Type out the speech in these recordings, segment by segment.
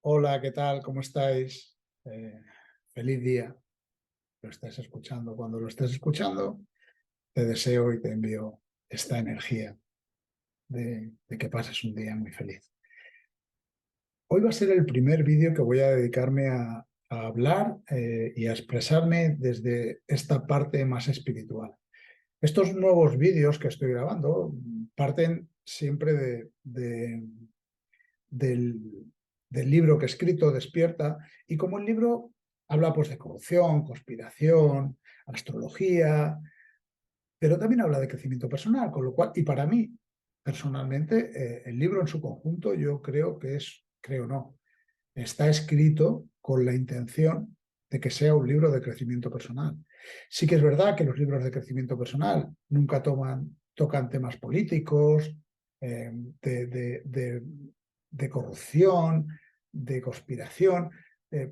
Hola, ¿qué tal? ¿Cómo estáis? Eh, Feliz día. Lo estáis escuchando. Cuando lo estés escuchando, te deseo y te envío esta energía de que pases un día muy feliz. Hoy va a ser el primer vídeo que voy a dedicarme a hablar y a expresarme desde esta parte más espiritual. Estos nuevos vídeos que estoy grabando parten siempre del, del libro que he escrito, Despierta, y como el libro habla pues de corrupción, conspiración, astrología, pero también habla de crecimiento personal, con lo cual, y para mí, personalmente, el libro en su conjunto yo creo que creo no, está escrito con la intención de que sea un libro de crecimiento personal. Sí que es verdad que los libros de crecimiento personal nunca tocan temas políticos, eh, de, de- de- de corrupción, de conspiración,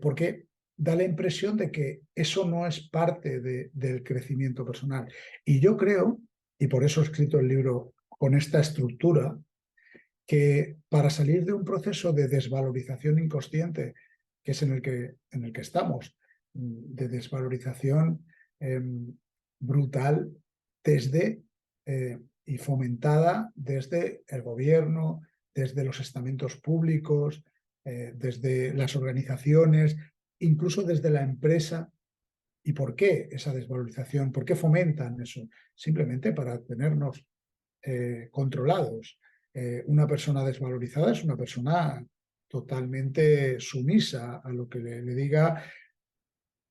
porque da la impresión de que eso no es parte del crecimiento personal. Y yo creo, y por eso he escrito el libro con esta estructura, que para salir de un proceso de desvalorización inconsciente, que es en el que estamos, de desvalorización eh, brutal desde y fomentada desde el gobierno, desde los estamentos públicos, desde las organizaciones, incluso desde la empresa. ¿Y por qué esa desvalorización? ¿Por qué fomentan eso? Simplemente para tenernos controlados. Una persona desvalorizada es una persona totalmente sumisa a lo que le diga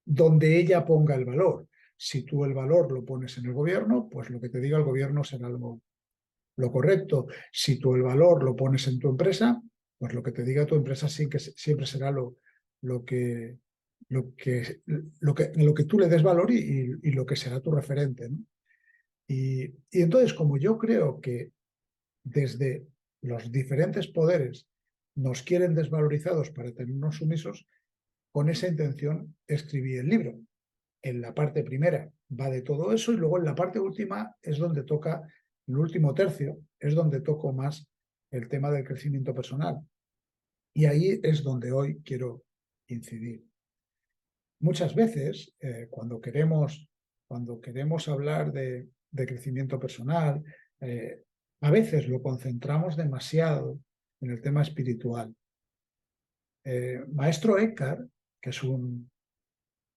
donde ella ponga el valor. Si tú el valor lo pones en el gobierno, pues lo que te diga el gobierno será lo correcto. Si tú el valor lo pones en tu empresa, pues lo que te diga tu empresa sí que siempre será lo que, lo que tú le des valor y lo que será tu referente, ¿no? Y entonces, como yo creo que desde los diferentes poderes nos quieren desvalorizados para tenernos sumisos, con esa intención escribí el libro. En la parte primera va de todo eso y luego en la parte última es donde toca, el último tercio, es donde toco más el tema del crecimiento personal. Y ahí es donde hoy quiero incidir. Muchas veces, cuando queremos hablar de crecimiento personal, a veces lo concentramos demasiado en el tema espiritual. Maestro Eckhart, que es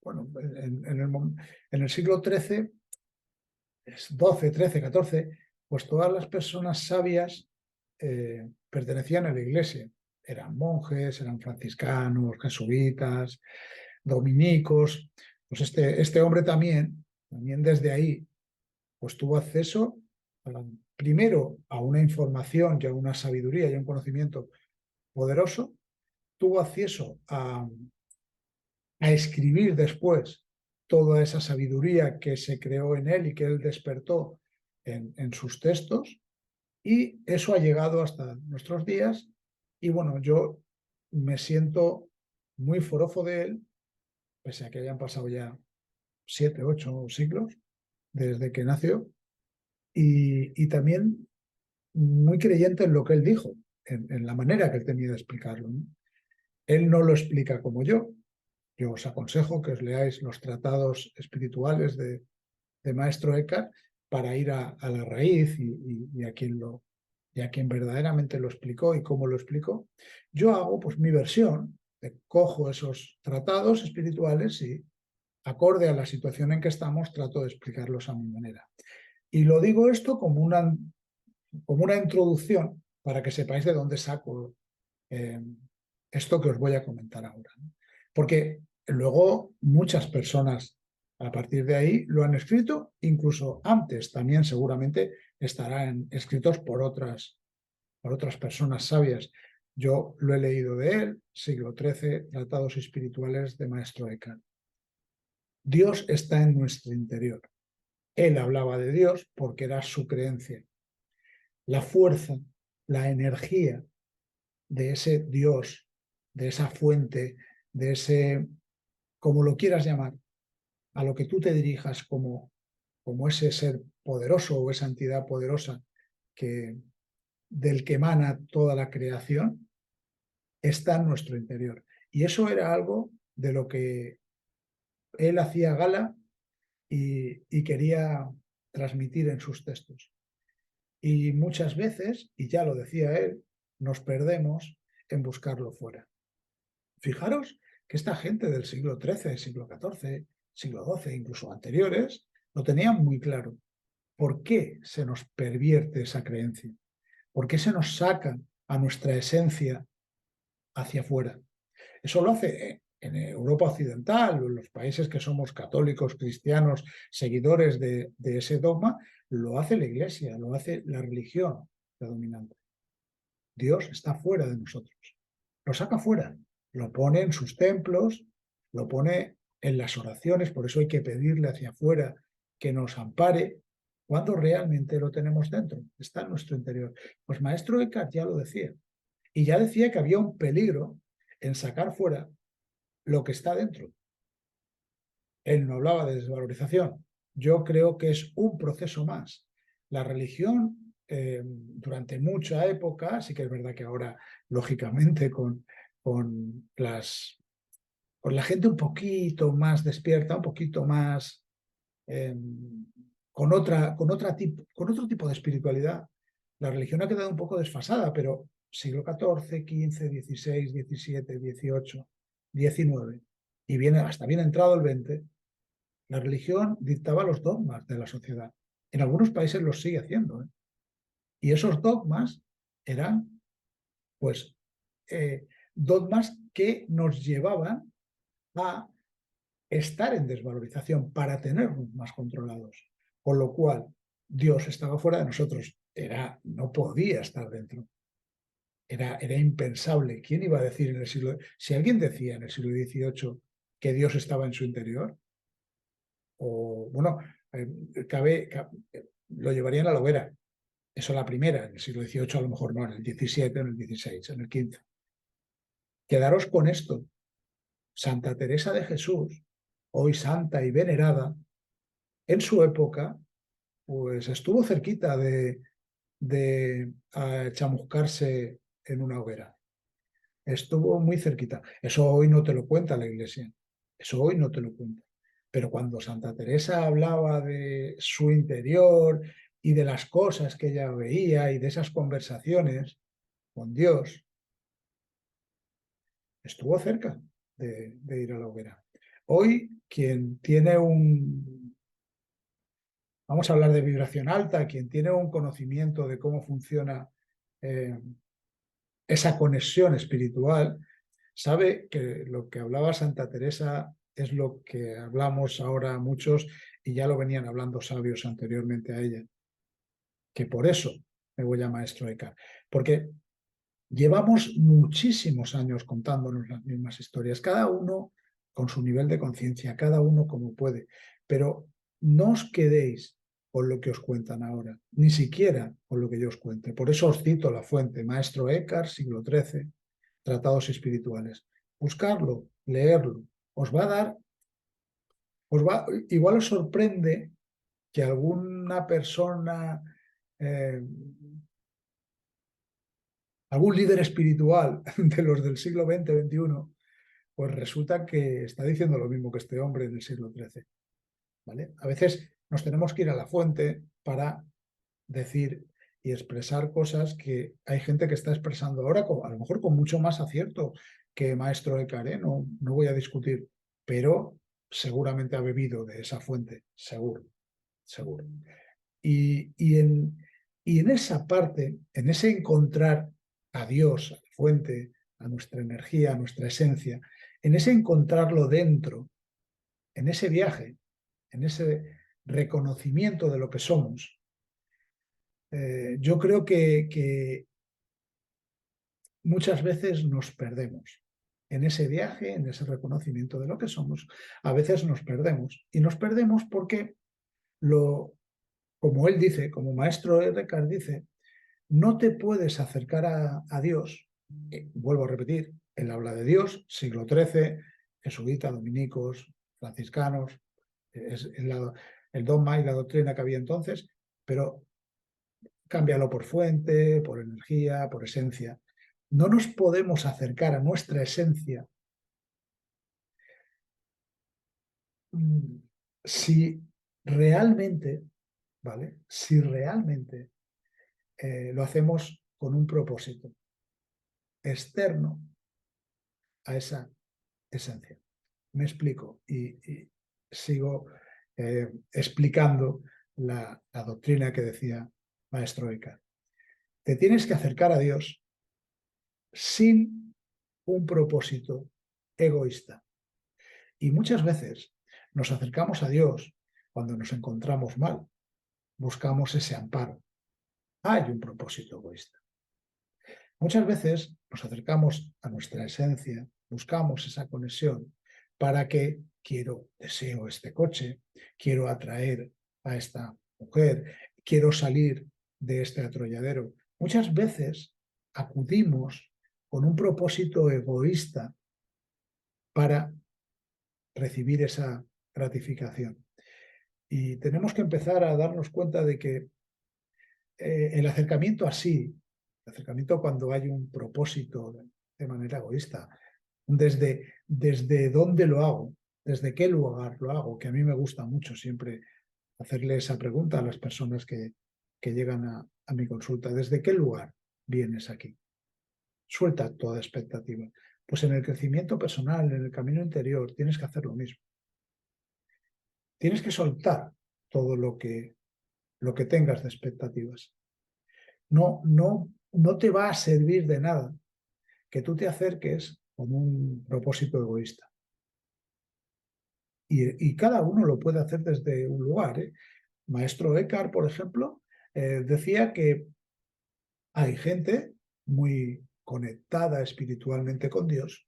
bueno, en el siglo XIII, es 12, 13, 14, pues todas las personas sabias pertenecían a la iglesia. Eran monjes, eran franciscanos, jesuitas, dominicos. Pues este hombre también desde ahí, pues tuvo acceso primero a una información y a una sabiduría y a un conocimiento poderoso, tuvo acceso a escribir después toda esa sabiduría que se creó en él y que él despertó en sus textos, y eso ha llegado hasta nuestros días. Y bueno, yo me siento muy forofo de él, pese a que hayan pasado ya 7, 8 siglos desde que nació, y también muy creyente en lo que él dijo, en la manera que él tenía de explicarlo, ¿no? Él no lo explica como yo. Yo os aconsejo que os leáis los tratados espirituales de Maestro Eckhart para ir a la raíz y a quien verdaderamente lo explicó y cómo lo explicó. Yo hago pues mi versión, cojo esos tratados espirituales y acorde a la situación en que estamos trato de explicarlos a mi manera. Y lo digo esto como una introducción para que sepáis de dónde saco eh, esto que os voy a comentar ahora, ¿no? Porque luego muchas personas a partir de ahí lo han escrito, incluso antes también seguramente estarán escritos por otras personas sabias. Yo lo he leído de él, siglo XIII, Tratados Espirituales de Maestro Eckhart. Dios está en nuestro interior. Él hablaba de Dios porque era su creencia. La fuerza, la energía de ese Dios, de esa fuente, de ese, como lo quieras llamar, a lo que tú te dirijas como ese ser poderoso o esa entidad poderosa que, del que emana toda la creación, está en nuestro interior. Y eso era algo de lo que él hacía gala y quería transmitir en sus textos. Y muchas veces, y ya lo decía él, nos perdemos en buscarlo fuera. Fijaros que esta gente del siglo XIII, siglo XIV, siglo XII, incluso anteriores, lo tenían muy claro. ¿Por qué se nos pervierte esa creencia? ¿Por qué se nos saca a nuestra esencia hacia afuera? Eso lo hace en Europa Occidental, o en los países que somos católicos, cristianos, seguidores de ese dogma, lo hace la Iglesia, lo hace la religión predominante. Dios está fuera de nosotros, lo saca fuera, lo pone en sus templos, lo pone en las oraciones, por eso hay que pedirle hacia afuera que nos ampare, cuando realmente lo tenemos dentro, está en nuestro interior. Pues Maestro Eckhart ya lo decía, y ya decía que había un peligro en sacar fuera lo que está dentro. Él no hablaba de desvalorización. Yo creo que es un proceso más. La religión, durante mucha época, sí que es verdad que ahora, lógicamente, con, con la gente un poquito más despierta, un poquito más eh, con otro tipo de espiritualidad, la religión ha quedado un poco desfasada, pero siglo XIV, XV, XVI, XVII, XVIII, XIX, y viene, hasta bien entrado el XX, la religión dictaba los dogmas de la sociedad. En algunos países los sigue haciendo, ¿eh? Y esos dogmas eran, pues, dogmas que nos llevaban a estar en desvalorización para tenernos más controlados. Con lo cual, Dios estaba fuera de nosotros. No podía estar dentro. Era impensable. ¿Quién iba a decir en el siglo... Si alguien decía en el siglo XVIII que Dios estaba en su interior, o bueno, lo llevarían a la hoguera. Eso la primera, en el siglo XVIII a lo mejor no, en el XVII, en el XVI, en el XV. Quedaros con esto. Santa Teresa de Jesús, hoy santa y venerada, en su época, pues estuvo cerquita de chamuscarse en una hoguera. Estuvo muy cerquita. Eso hoy no te lo cuenta la Iglesia. Eso hoy no te lo cuenta. Pero cuando Santa Teresa hablaba de su interior y de las cosas que ella veía y de esas conversaciones con Dios, estuvo cerca de ir a la hoguera. Hoy, quien tiene vamos a hablar de vibración alta, quien tiene un conocimiento de cómo funciona eh, esa conexión espiritual, sabe que lo que hablaba Santa Teresa es lo que hablamos ahora muchos y ya lo venían hablando sabios anteriormente a ella, que por eso me voy a Maestro Eckhart, porque llevamos muchísimos años contándonos las mismas historias, cada uno con su nivel de conciencia, cada uno como puede, pero no os quedéis con lo que os cuentan ahora, ni siquiera con lo que yo os cuente. Por eso os cito la fuente, Maestro Eckhart, siglo XIII, Tratados Espirituales. Buscarlo, leerlo, os va a dar, igual os sorprende que alguna persona, eh, algún líder espiritual de los del siglo XX, XXI, pues resulta que está diciendo lo mismo que este hombre en el siglo XIII. ¿Vale? A veces nos tenemos que ir a la fuente para decir y expresar cosas que hay gente que está expresando ahora, a lo mejor con mucho más acierto que Maestro Eckhart, ¿eh? No voy a discutir, pero seguramente ha bebido de esa fuente, seguro, seguro. Y en esa parte, en ese encontrar a Dios, a la fuente, a nuestra energía, a nuestra esencia, en ese encontrarlo dentro, en ese viaje, en ese reconocimiento de lo que somos, yo creo que muchas veces nos perdemos. En ese viaje, en ese reconocimiento de lo que somos, a veces nos perdemos. Y nos perdemos porque, como él dice, como Maestro Eckhart dice, no te puedes acercar a Dios. Vuelvo a repetir, él habla de Dios, siglo XIII, jesuita, dominicos, franciscanos, es el dogma y la doctrina que había entonces, pero cámbialo por fuente, por energía, por esencia. No nos podemos acercar a nuestra esencia si realmente, ¿vale? Si realmente lo hacemos con un propósito externo a esa esencia. Me explico y sigo explicando la doctrina que decía Maestro Eckhart. Te tienes que acercar a Dios sin un propósito egoísta. Y muchas veces nos acercamos a Dios cuando nos encontramos mal, buscamos ese amparo. Hay un propósito egoísta. Muchas veces nos acercamos a nuestra esencia, buscamos esa conexión para que deseo este coche, quiero atraer a esta mujer, quiero salir de este atolladero. Muchas veces acudimos con un propósito egoísta para recibir esa gratificación. Y tenemos que empezar a darnos cuenta de que el acercamiento así, el acercamiento cuando hay un propósito de manera egoísta, desde dónde lo hago, desde qué lugar lo hago, que a mí me gusta mucho siempre hacerle esa pregunta a las personas que llegan a mi consulta, ¿desde qué lugar vienes aquí? Suelta toda expectativa. Pues en el crecimiento personal, en el camino interior, tienes que hacer lo mismo. Tienes que soltar todo lo que tengas de expectativas. No te va a servir de nada que tú te acerques con un propósito egoísta. Y cada uno lo puede hacer desde un lugar, ¿eh? Maestro Eckhart, por ejemplo, decía que hay gente muy conectada espiritualmente con Dios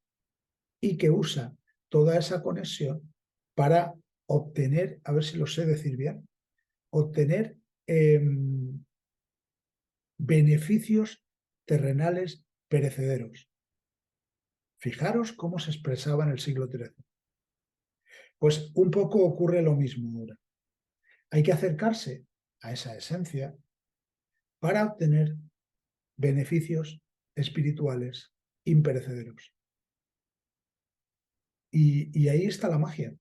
y que usa toda esa conexión para obtener, a ver si lo sé decir bien, obtener beneficios terrenales perecederos. Fijaros cómo se expresaba en el siglo XIII. Pues un poco ocurre lo mismo ahora. Hay que acercarse a esa esencia para obtener beneficios espirituales imperecederos. Y ahí está la magia.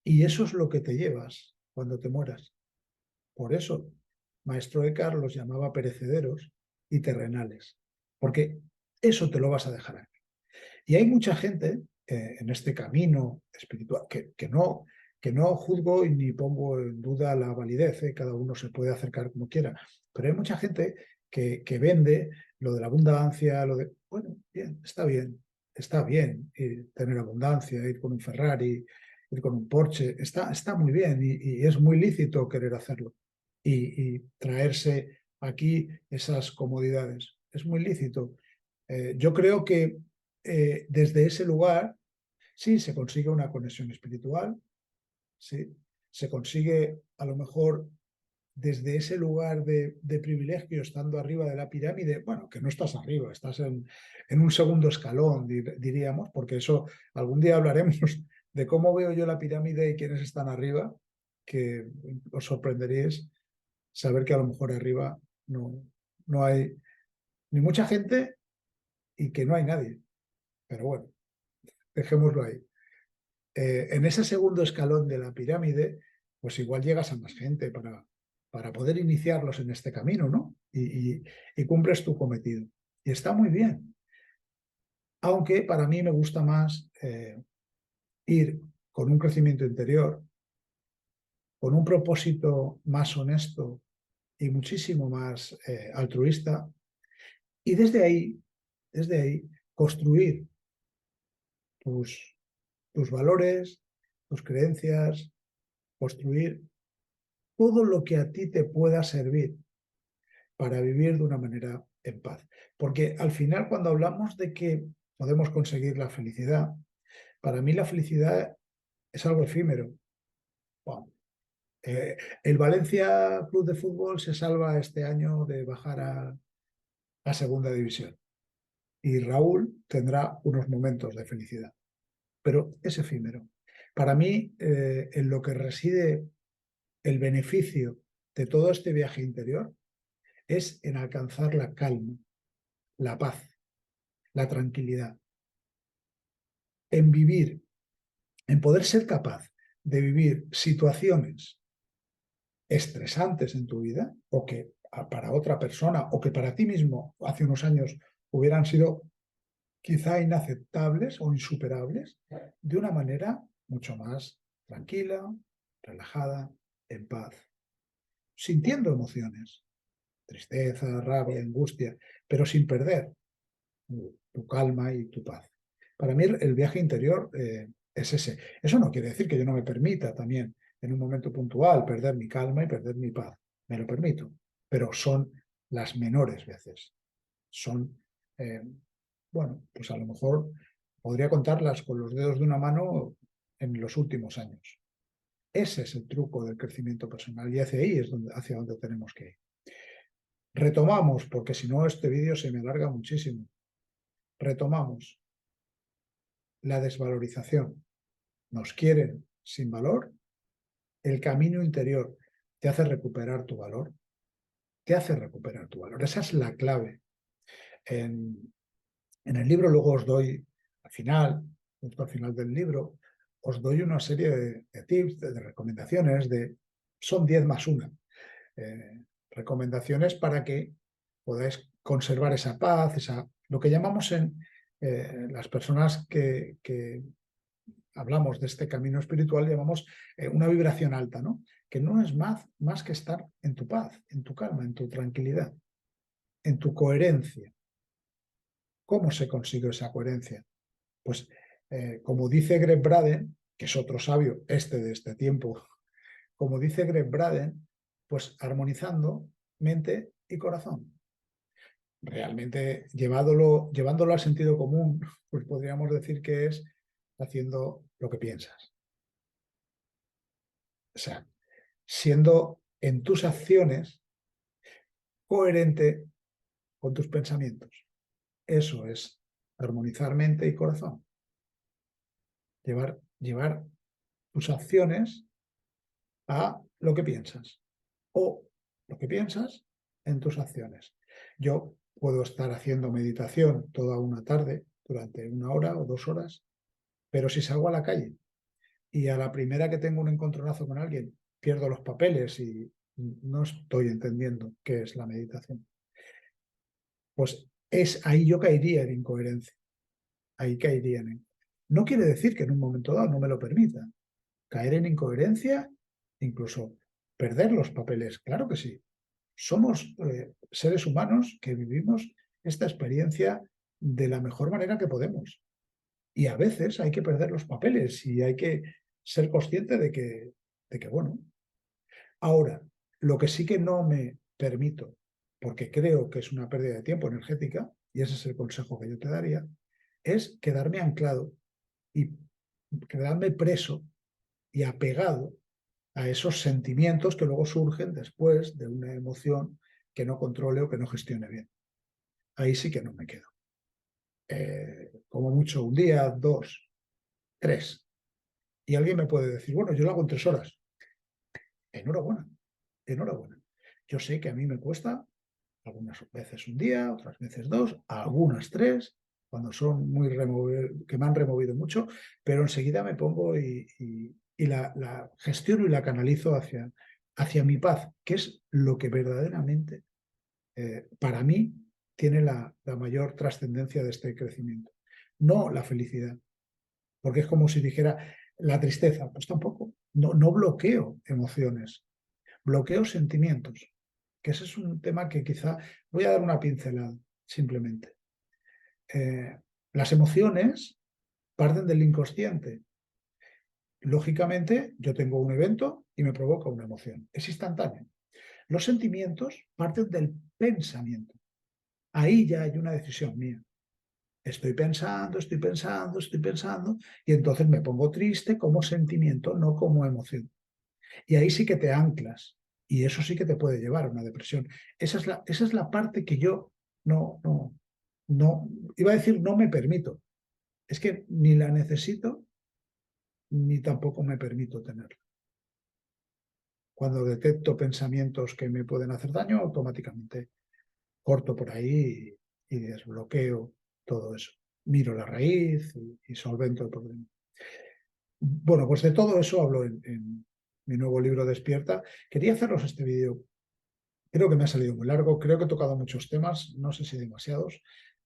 Y eso es lo que te llevas cuando te mueras. Por eso, Maestro Eckhart los llamaba perecederos y terrenales, porque eso te lo vas a dejar aquí. Y hay mucha gente en este camino espiritual que no juzgo y ni pongo en duda la validez, cada uno se puede acercar como quiera, pero hay mucha gente que vende lo de la abundancia, bueno, bien, está bien tener abundancia, ir con un Ferrari, ir con un Porsche, está muy bien y es muy lícito querer hacerlo y traerse aquí esas comodidades. Es muy lícito. Yo creo que desde ese lugar, sí, se consigue una conexión espiritual, sí, se consigue a lo mejor desde ese lugar de privilegio, estando arriba de la pirámide, bueno, que no estás arriba, estás en un segundo escalón, diríamos, porque eso algún día hablaremos de cómo veo yo la pirámide y quiénes están arriba, que os sorprenderéis saber que a lo mejor arriba no hay ni mucha gente y que no hay nadie. Pero bueno, dejémoslo ahí. En ese segundo escalón de la pirámide, pues igual llegas a más gente para poder iniciarlos en este camino, ¿no? Y cumples tu cometido. Y está muy bien. Aunque para mí me gusta más ir con un crecimiento interior, con un propósito más honesto y muchísimo más altruista, y desde ahí, construir tus, tus valores, tus creencias, construir todo lo que a ti te pueda servir para vivir de una manera en paz. Porque al final, cuando hablamos de que podemos conseguir la felicidad, para mí la felicidad es algo efímero. Wow. El Valencia Club de Fútbol se salva este año de bajar a segunda división y Raúl tendrá unos momentos de felicidad, pero es efímero. Para mí, en lo que reside el beneficio de todo este viaje interior es en alcanzar la calma, la paz. la tranquilidad, en vivir, en poder ser capaz de vivir situaciones estresantes en tu vida, o que para otra persona, o que para ti mismo hace unos años hubieran sido quizá inaceptables o insuperables, de una manera mucho más tranquila, relajada, en paz, sintiendo emociones, tristeza, rabia, angustia, pero sin perder tu calma y tu paz. Para mí el viaje interior es ese. Eso no quiere decir que yo no me permita también en un momento puntual perder mi calma y perder mi paz. Me lo permito, pero son las menores veces. Son, eh, bueno, pues a lo mejor podría contarlas con los dedos de una mano en los últimos años. Ese es el truco del crecimiento personal y hacia ahí es hacia donde tenemos que ir. Retomamos, porque si no este vídeo se me alarga muchísimo. Retomamos la desvalorización. Nos quieren sin valor. El camino interior te hace recuperar tu valor. Te hace recuperar tu valor. Esa es la clave. En el libro luego os doy, al final, justo al final del libro, os doy una serie de tips, de recomendaciones, son 10 más 1. Recomendaciones para que podáis conservar esa paz, lo que llamamos en las personas que hablamos de este camino espiritual, llamamos una vibración alta, ¿no? Que no es más que estar en tu paz, en tu calma, en tu tranquilidad, en tu coherencia. ¿Cómo se consigue esa coherencia? Pues como dice Greg Braden, que es otro sabio de este tiempo, como dice Greg Braden, pues armonizando mente y corazón. Realmente llevándolo al sentido común, pues podríamos decir que es haciendo lo que piensas. O sea, siendo en tus acciones coherente con tus pensamientos. Eso es armonizar mente y corazón. Llevar tus acciones a lo que piensas o lo que piensas en tus acciones. Yo puedo estar haciendo meditación toda una tarde durante 1 hora o 2 horas, pero si salgo a la calle y a la primera que tengo un encontronazo con alguien pierdo los papeles y no estoy entendiendo qué es la meditación, pues ahí yo caería en incoherencia. Ahí caería en... No quiere decir que en un momento dado no me lo permita. Caer en incoherencia, incluso perder los papeles, claro que sí. Somos seres humanos que vivimos esta experiencia de la mejor manera que podemos. Y a veces hay que perder los papeles y hay que ser consciente de que bueno. Ahora, lo que sí que no me permito, porque creo que es una pérdida de tiempo energética, y ese es el consejo que yo te daría, es quedarme anclado y quedarme preso y apegado a esos sentimientos que luego surgen después de una emoción que no controle o que no gestione bien. Ahí sí que no me quedo. Como mucho, un día, 2, 3. Y alguien me puede decir, bueno, yo lo hago en 3 horas. Enhorabuena, enhorabuena. Yo sé que a mí me cuesta algunas veces un día, otras veces 2, algunas 3, cuando son que me han removido mucho, pero enseguida me pongo y la gestiono y la canalizo hacia mi paz, que es lo que verdaderamente para mí tiene la mayor trascendencia de este crecimiento. No la felicidad, porque es como si dijera la tristeza, pues tampoco. No bloqueo emociones, bloqueo sentimientos, que ese es un tema que quizá voy a dar una pincelada, simplemente. Las emociones parten del inconsciente. Lógicamente, yo tengo un evento y me provoca una emoción. Es instantáneo. Los sentimientos parten del pensamiento. Ahí ya hay una decisión mía. Estoy pensando, y entonces me pongo triste como sentimiento, no como emoción. Y ahí sí que te anclas, y eso sí que te puede llevar a una depresión. Esa es la parte que yo no, iba a decir no me permito. Es que ni la necesito, ni tampoco me permito tenerla. Cuando detecto pensamientos que me pueden hacer daño, automáticamente corto por ahí y desbloqueo todo eso. Miro la raíz y solvento el problema. Bueno, pues de todo eso hablo en mi nuevo libro Despierta. Quería haceros este vídeo. Creo que me ha salido muy largo, creo que he tocado muchos temas, no sé si demasiados.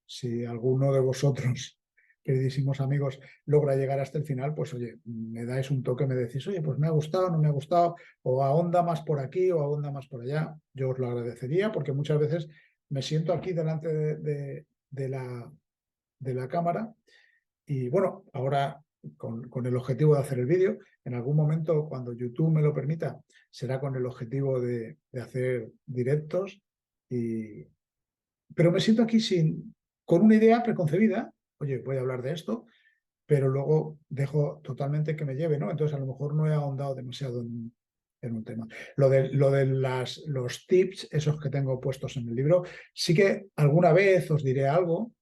Si alguno de vosotros, queridísimos amigos, logra llegar hasta el final, pues oye, me dais un toque, me decís, oye, pues me ha gustado, no me ha gustado, o ahonda más por aquí o ahonda más por allá. Yo os lo agradecería porque muchas veces me siento aquí delante de la cámara y bueno, ahora con el objetivo de hacer el vídeo, en algún momento cuando YouTube me lo permita, será con el objetivo de hacer directos. Y... Pero me siento aquí con una idea preconcebida, oye, voy a hablar de esto, pero luego dejo totalmente que me lleve, ¿no? Entonces a lo mejor no he ahondado demasiado en un tema. Lo de los tips, esos que tengo puestos en el libro, sí que alguna vez os diré algo,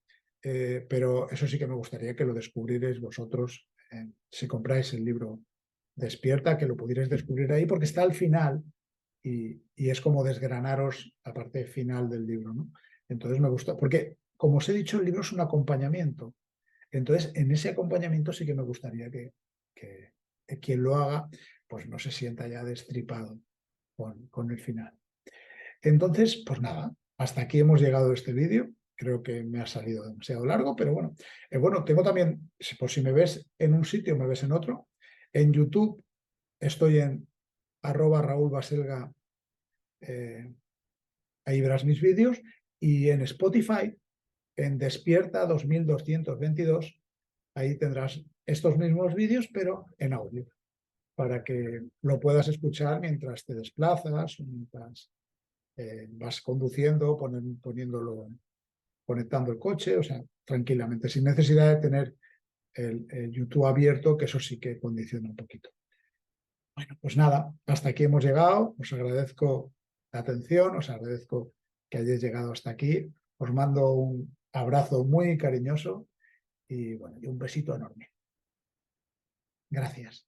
pero eso sí que me gustaría que lo descubrierais vosotros si compráis el libro Despierta, que lo pudierais descubrir ahí, porque está al final y es como desgranaros la parte final del libro, ¿no? Entonces me gusta, porque como os he dicho, el libro es un acompañamiento. Entonces, en ese acompañamiento sí que me gustaría que quien lo haga, pues no se sienta ya destripado con el final. Entonces, pues nada, hasta aquí hemos llegado este vídeo. Creo que me ha salido demasiado largo, pero bueno. Bueno, tengo también, por si me ves en un sitio, me ves en otro. En YouTube estoy en @RaúlBaselga, ahí verás mis vídeos. Y en Spotify, en Despierta 2222, ahí tendrás estos mismos vídeos, pero en audio, para que lo puedas escuchar mientras te desplazas, mientras vas conduciendo, conectando el coche, o sea, tranquilamente, sin necesidad de tener el YouTube abierto, que eso sí que condiciona un poquito. Bueno, pues nada, hasta aquí hemos llegado. Os agradezco la atención, os agradezco que hayáis llegado hasta aquí. Os mando un abrazo muy cariñoso y bueno, y un besito enorme. Gracias.